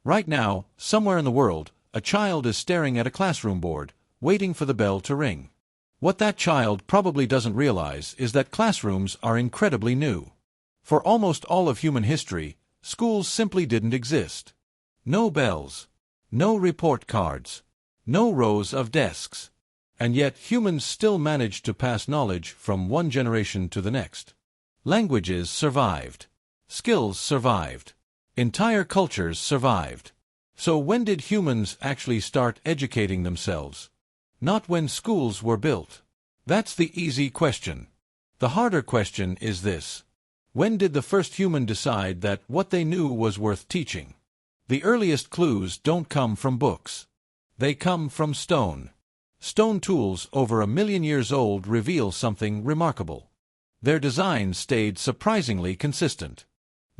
Right now, somewhere in the world, a child is staring at a classroom board, waiting for the bell to ring. What that child probably doesn't realize is that classrooms are incredibly new. For almost all of human history, schools simply didn't exist. No bells, no report cards, no rows of desks. And yet humans still managed to pass knowledge from one generation to the next. Languages survived. Skills survived. Entire cultures survived. So when did humans actually start educating themselves? Not when schools were built. That's the easy question. The harder question is this. When did the first human decide that what they knew was worth teaching? The earliest clues don't come from books. They come from stone. Stone tools over 1 million years old reveal something remarkable. Their design stayed surprisingly consistent.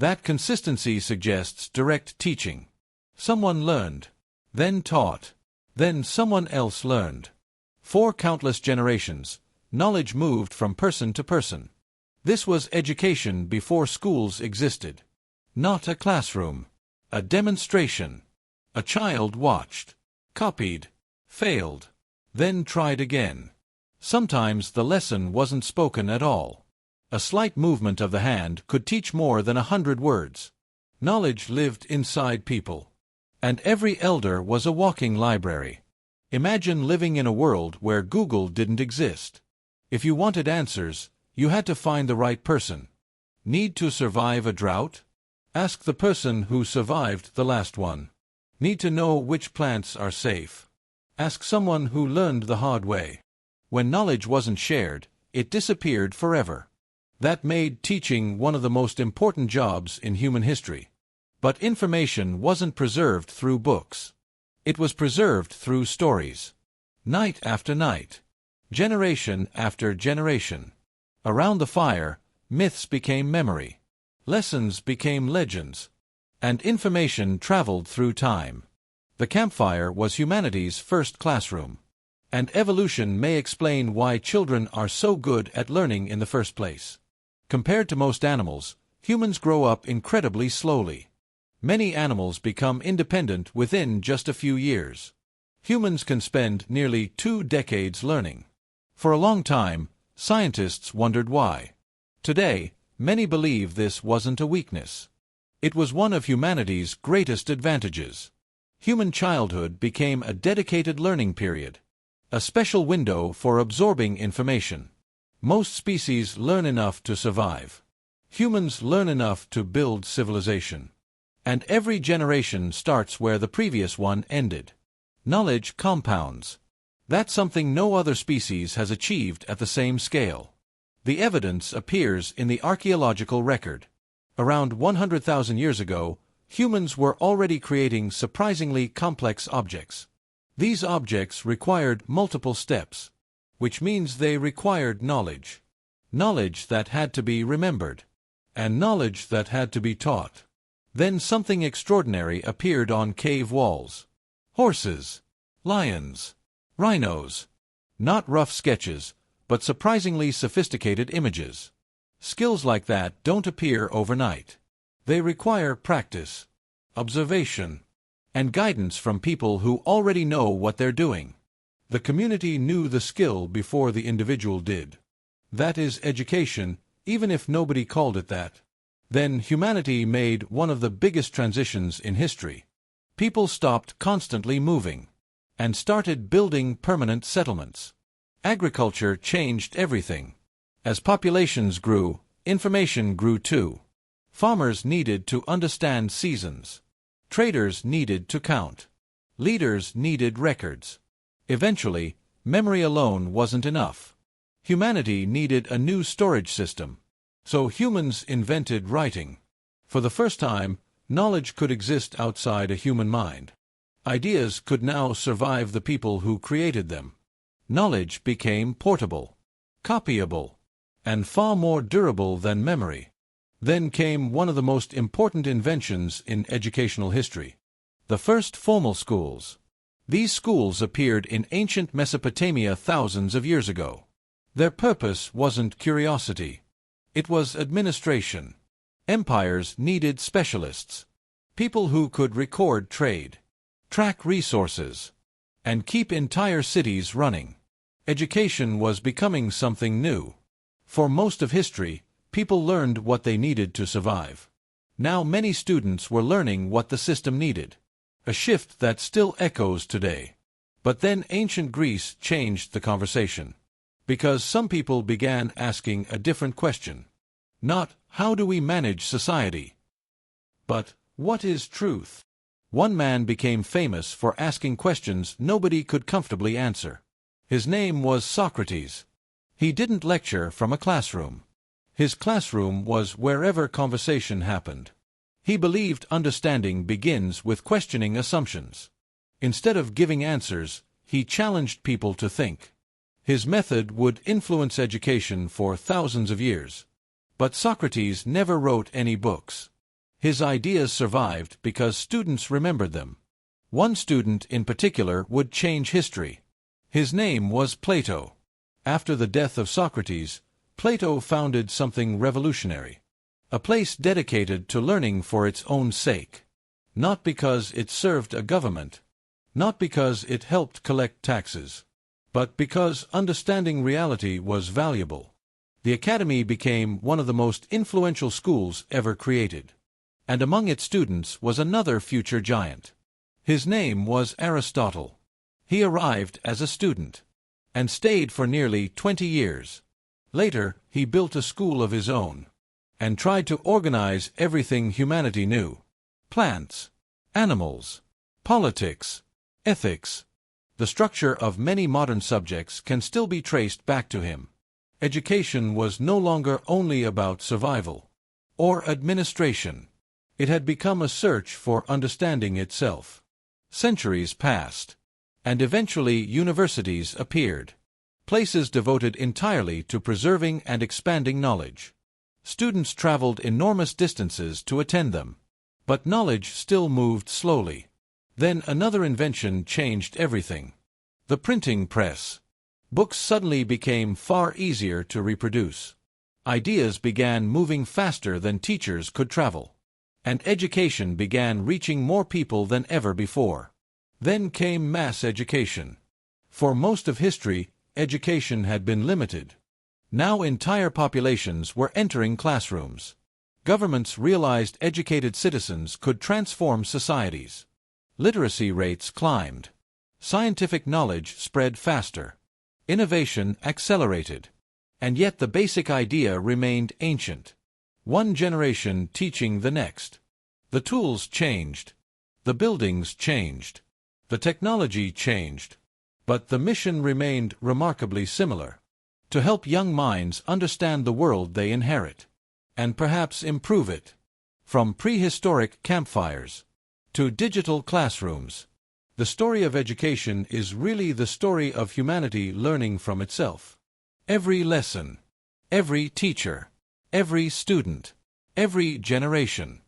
That consistency suggests direct teaching. Someone learned, then taught, then someone else learned. For countless generations, knowledge moved from person to person. This was education before schools existed. Not a classroom. A demonstration. A child watched, copied, failed, then tried again. Sometimes the lesson wasn't spoken at all. A slight movement of the hand could teach more than 100 words. Knowledge lived inside people. And every elder was a walking library. Imagine living in a world where Google didn't exist. If you wanted answers, you had to find the right person. Need to survive a drought? Ask the person who survived the last one. Need to know which plants are safe? Ask someone who learned the hard way. When knowledge wasn't shared, it disappeared forever. That made teaching one of the most important jobs in human history. But information wasn't preserved through books. It was preserved through stories. Night after night. Generation after generation. Around the fire, myths became memory. Lessons became legends. And information traveled through time. The campfire was humanity's first classroom. And evolution may explain why children are so good at learning in the first place. Compared to most animals, humans grow up incredibly slowly. Many animals become independent within just a few years. Humans can spend nearly 2 decades learning. For a long time, scientists wondered why. Today, many believe this wasn't a weakness. It was one of humanity's greatest advantages. Human childhood became a dedicated learning period. A special window for absorbing information. Most species learn enough to survive. Humans learn enough to build civilization. And every generation starts where the previous one ended. Knowledge compounds. That's something no other species has achieved at the same scale. The evidence appears in the archaeological record. Around 100,000 years ago, humans were already creating surprisingly complex objects. These objects required multiple steps, which means they required knowledge. Knowledge that had to be remembered. And knowledge that had to be taught. Then something extraordinary appeared on cave walls. Horses, lions, rhinos. Not rough sketches, but surprisingly sophisticated images. Skills like that don't appear overnight. They require practice, observation, and guidance from people who already know what they're doing. The community knew the skill before the individual did. That is education, even if nobody called it that. Then humanity made one of the biggest transitions in history. People stopped constantly moving and started building permanent settlements. Agriculture changed everything. As populations grew, information grew too. Farmers needed to understand seasons. Traders needed to count. Leaders needed records. Eventually, memory alone wasn't enough. Humanity needed a new storage system. So humans invented writing. For the first time, knowledge could exist outside a human mind. Ideas could now survive the people who created them. Knowledge became portable, copyable, and far more durable than memory. Then came one of the most important inventions in educational history. The first formal schools. These schools appeared in ancient Mesopotamia thousands of years ago. Their purpose wasn't curiosity. It was administration. Empires needed specialists. People who could record trade, track resources, and keep entire cities running. Education was becoming something new. For most of history, people learned what they needed to survive. Now many students were learning what the system needed, a shift that still echoes today. But then ancient Greece changed the conversation, because some people began asking a different question. Not, how do we manage society? But, what is truth? One man became famous for asking questions nobody could comfortably answer. His name was Socrates. He didn't lecture from a classroom. His classroom was wherever conversation happened. He believed understanding begins with questioning assumptions. Instead of giving answers, he challenged people to think. His method would influence education for thousands of years. But Socrates never wrote any books. His ideas survived because students remembered them. One student in particular would change history. His name was Plato. After the death of Socrates, Plato founded something revolutionary. A place dedicated to learning for its own sake. Not because it served a government. Not because it helped collect taxes. But because understanding reality was valuable. The academy became one of the most influential schools ever created. And among its students was another future giant. His name was Aristotle. He arrived as a student and stayed for nearly 20 years. Later, he built a school of his own and tried to organize everything humanity knew. Plants, animals, politics, ethics. The structure of many modern subjects can still be traced back to him. Education was no longer only about survival or administration. It had become a search for understanding itself. Centuries passed, and eventually universities appeared. Places devoted entirely to preserving and expanding knowledge. Students traveled enormous distances to attend them. But knowledge still moved slowly. Then another invention changed everything. The printing press. Books suddenly became far easier to reproduce. Ideas began moving faster than teachers could travel. And education began reaching more people than ever before. Then came mass education. For most of history, education had been limited. Now entire populations were entering classrooms. Governments realized educated citizens could transform societies. Literacy rates climbed. Scientific knowledge spread faster. Innovation accelerated. And yet the basic idea remained ancient. One generation teaching the next. The tools changed. The buildings changed. The technology changed. But the mission remained remarkably similar. To help young minds understand the world they inherit. And perhaps improve it. From prehistoric campfires to digital classrooms. The story of education is really the story of humanity learning from itself. Every lesson, every teacher, every student, every generation